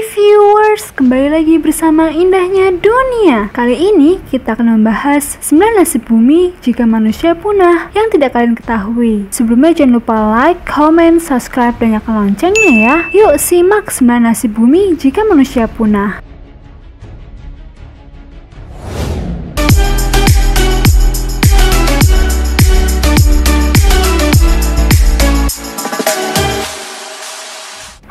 Hai viewers, kembali lagi bersama Indahnya Dunia. Kali ini kita akan membahas 9 nasib bumi jika manusia punah yang tidak kalian ketahui. Sebelumnya jangan lupa like, comment, subscribe, dan nyalakan loncengnya ya. Yuk simak 9 nasib bumi jika manusia punah.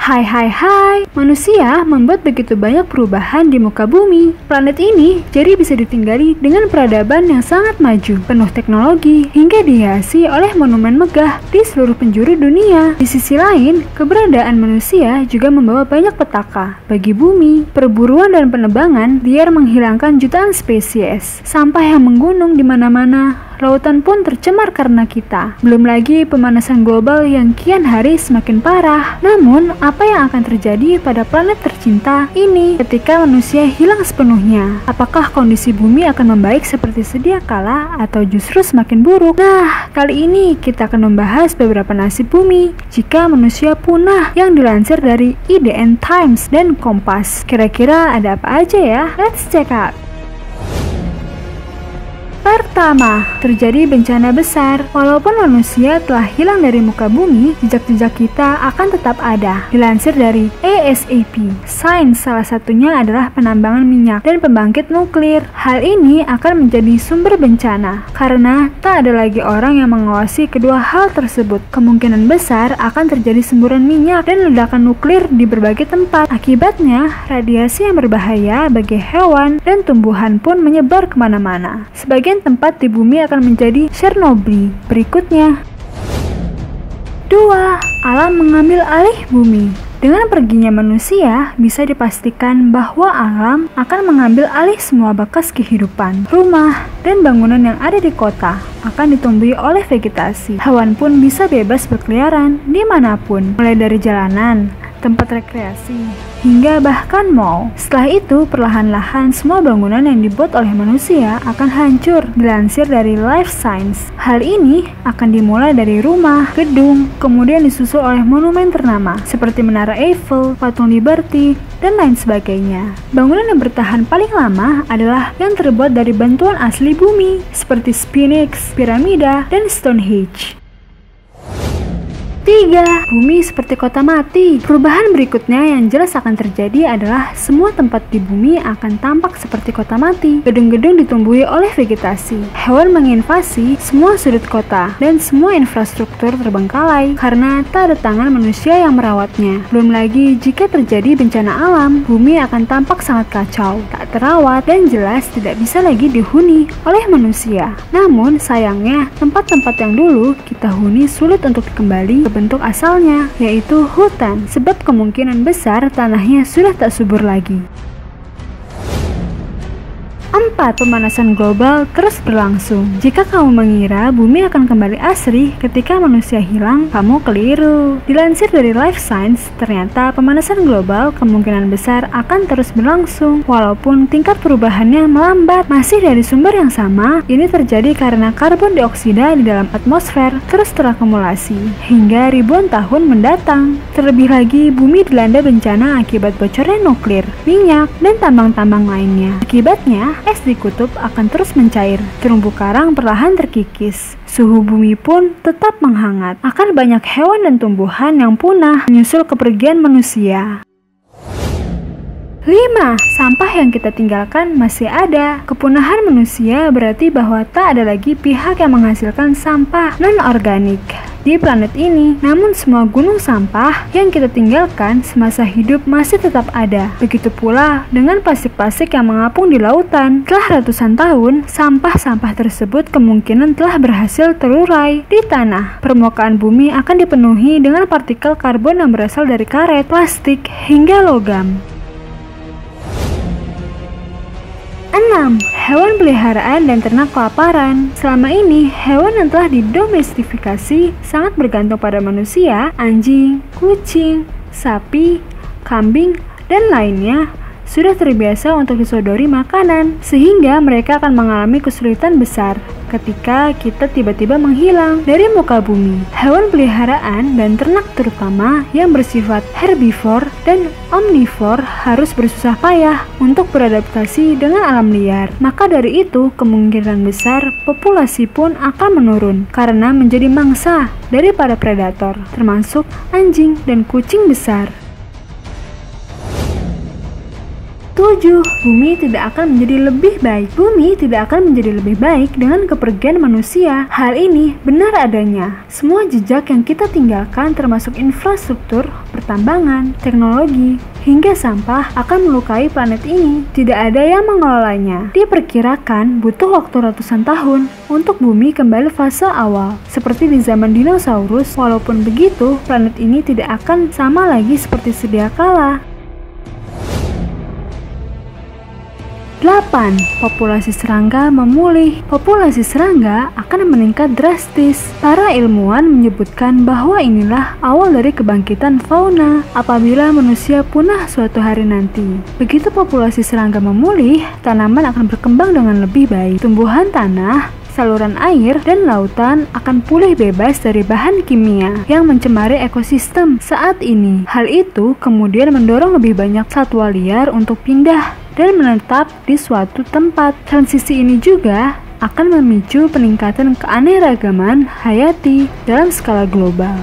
Hai, manusia membuat begitu banyak perubahan di muka bumi. Planet ini jadi bisa ditinggali dengan peradaban yang sangat maju, penuh teknologi, hingga dihiasi oleh monumen megah di seluruh penjuru dunia. Di sisi lain, keberadaan manusia juga membawa banyak petaka bagi bumi. Perburuan dan penebangan liar menghilangkan jutaan spesies. Sampah yang menggunung di mana-mana. Lautan pun tercemar karena kita. Belum lagi pemanasan global yang kian hari semakin parah. Namun, apa yang akan terjadi pada planet tercinta ini ketika manusia hilang sepenuhnya? Apakah kondisi bumi akan membaik seperti sedia kala atau justru semakin buruk? Nah, kali ini kita akan membahas beberapa nasib bumi jika manusia punah yang dilansir dari IDN Times dan Kompas. Kira-kira ada apa aja ya? Let's check out. Pertama, terjadi bencana besar. Walaupun manusia telah hilang dari muka bumi, jejak-jejak kita akan tetap ada. Dilansir dari ASAP, Science salah satunya adalah penambangan minyak dan pembangkit nuklir. Hal ini akan menjadi sumber bencana karena tak ada lagi orang yang mengawasi kedua hal tersebut. Kemungkinan besar akan terjadi semburan minyak dan ledakan nuklir di berbagai tempat. Akibatnya, radiasi yang berbahaya bagi hewan dan tumbuhan pun menyebar kemana-mana. Sebagian tempat di bumi akan menjadi Chernobyl. Berikutnya, 2. Alam mengambil alih bumi. Dengan perginya manusia, bisa dipastikan bahwa alam akan mengambil alih semua bekas kehidupan. Rumah dan bangunan yang ada di kota akan ditumbuhi oleh vegetasi. Hewan pun bisa bebas berkeliaran dimanapun, mulai dari jalanan, tempat rekreasi, hingga bahkan mall. Setelah itu, perlahan-lahan semua bangunan yang dibuat oleh manusia akan hancur. Dilansir dari Life Science, hal ini akan dimulai dari rumah, gedung, kemudian disusul oleh monumen ternama seperti Menara Eiffel, Patung Liberty, dan lain sebagainya. Bangunan yang bertahan paling lama adalah yang terbuat dari bantuan asli bumi seperti Sphinx, piramida, dan Stonehenge. 3. Bumi seperti kota mati. Perubahan berikutnya yang jelas akan terjadi adalah semua tempat di bumi akan tampak seperti kota mati. Gedung-gedung ditumbuhi oleh vegetasi. Hewan menginvasi semua sudut kota dan semua infrastruktur terbengkalai karena tak ada tangan manusia yang merawatnya. Belum lagi jika terjadi bencana alam, bumi akan tampak sangat kacau, tak terawat, dan jelas tidak bisa lagi dihuni oleh manusia. Namun sayangnya, tempat-tempat yang dulu kita huni sulit untuk kembali ke bentuk asalnya, yaitu hutan, sebab kemungkinan besar tanahnya sudah tak subur lagi. 4. Pemanasan global terus berlangsung. Jika kamu mengira bumi akan kembali asri ketika manusia hilang, kamu keliru. Dilansir dari Life Science, ternyata pemanasan global kemungkinan besar akan terus berlangsung. Walaupun tingkat perubahannya melambat, masih dari sumber yang sama. Ini terjadi karena karbon dioksida di dalam atmosfer terus terakumulasi hingga ribuan tahun mendatang. Terlebih lagi, bumi dilanda bencana akibat bocornya nuklir, minyak, dan tambang-tambang lainnya. Akibatnya, es di kutub akan terus mencair, terumbu karang perlahan terkikis, suhu bumi pun tetap menghangat. Akan banyak hewan dan tumbuhan yang punah menyusul kepergian manusia. 5. Sampah yang kita tinggalkan masih ada. Kepunahan manusia berarti bahwa tak ada lagi pihak yang menghasilkan sampah non-organik di planet ini. Namun semua gunung sampah yang kita tinggalkan semasa hidup masih tetap ada. Begitu pula dengan plastik-plastik yang mengapung di lautan. Setelah ratusan tahun, sampah-sampah tersebut kemungkinan telah berhasil terurai di tanah. Permukaan bumi akan dipenuhi dengan partikel karbon yang berasal dari karet, plastik, hingga logam. 6. Hewan peliharaan dan ternak kelaparan. Selama ini, hewan yang telah didomestifikasi sangat bergantung pada manusia. Anjing, kucing, sapi, kambing, dan lainnya sudah terbiasa untuk disodori makanan, sehingga mereka akan mengalami kesulitan besar ketika kita tiba-tiba menghilang dari muka bumi. Hewan peliharaan dan ternak terutama yang bersifat herbivore dan omnivore harus bersusah payah untuk beradaptasi dengan alam liar. Maka dari itu, kemungkinan besar populasi pun akan menurun karena menjadi mangsa dari para predator, termasuk anjing dan kucing besar. 7. Bumi tidak akan menjadi lebih baik. Bumi tidak akan menjadi lebih baik dengan kepergian manusia. Hal ini benar adanya. Semua jejak yang kita tinggalkan termasuk infrastruktur, pertambangan, teknologi, hingga sampah akan melukai planet ini. Tidak ada yang mengelolanya. Diperkirakan butuh waktu ratusan tahun untuk bumi kembali fase awal, seperti di zaman dinosaurus. Walaupun begitu, planet ini tidak akan sama lagi seperti sedia kala. 8. Populasi serangga memulih. Populasi serangga akan meningkat drastis. Para ilmuwan menyebutkan bahwa inilah awal dari kebangkitan fauna apabila manusia punah suatu hari nanti. Begitu populasi serangga memulih, tanaman akan berkembang dengan lebih baik. Tumbuhan tanah, saluran air, dan lautan akan pulih bebas dari bahan kimia yang mencemari ekosistem saat ini. Hal itu kemudian mendorong lebih banyak satwa liar untuk pindah dan menetap di suatu tempat. Transisi ini juga akan memicu peningkatan keanekaragaman hayati dalam skala global.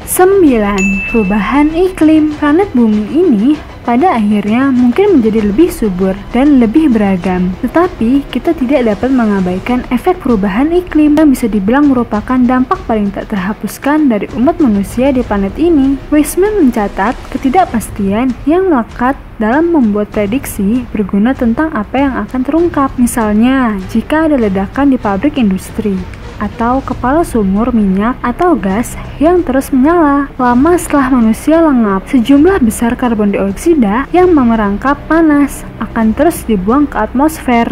9. Perubahan iklim. Planet bumi ini pada akhirnya mungkin menjadi lebih subur dan lebih beragam. Tetapi kita tidak dapat mengabaikan efek perubahan iklim yang bisa dibilang merupakan dampak paling tak terhapuskan dari umat manusia di planet ini. Weisman mencatat ketidakpastian yang melekat dalam membuat prediksi berguna tentang apa yang akan terungkap. Misalnya, jika ada ledakan di pabrik industri, atau kepala sumur minyak atau gas yang terus menyala. Lama setelah manusia lengap, sejumlah besar karbon dioksida yang memerangkap panas akan terus dibuang ke atmosfer.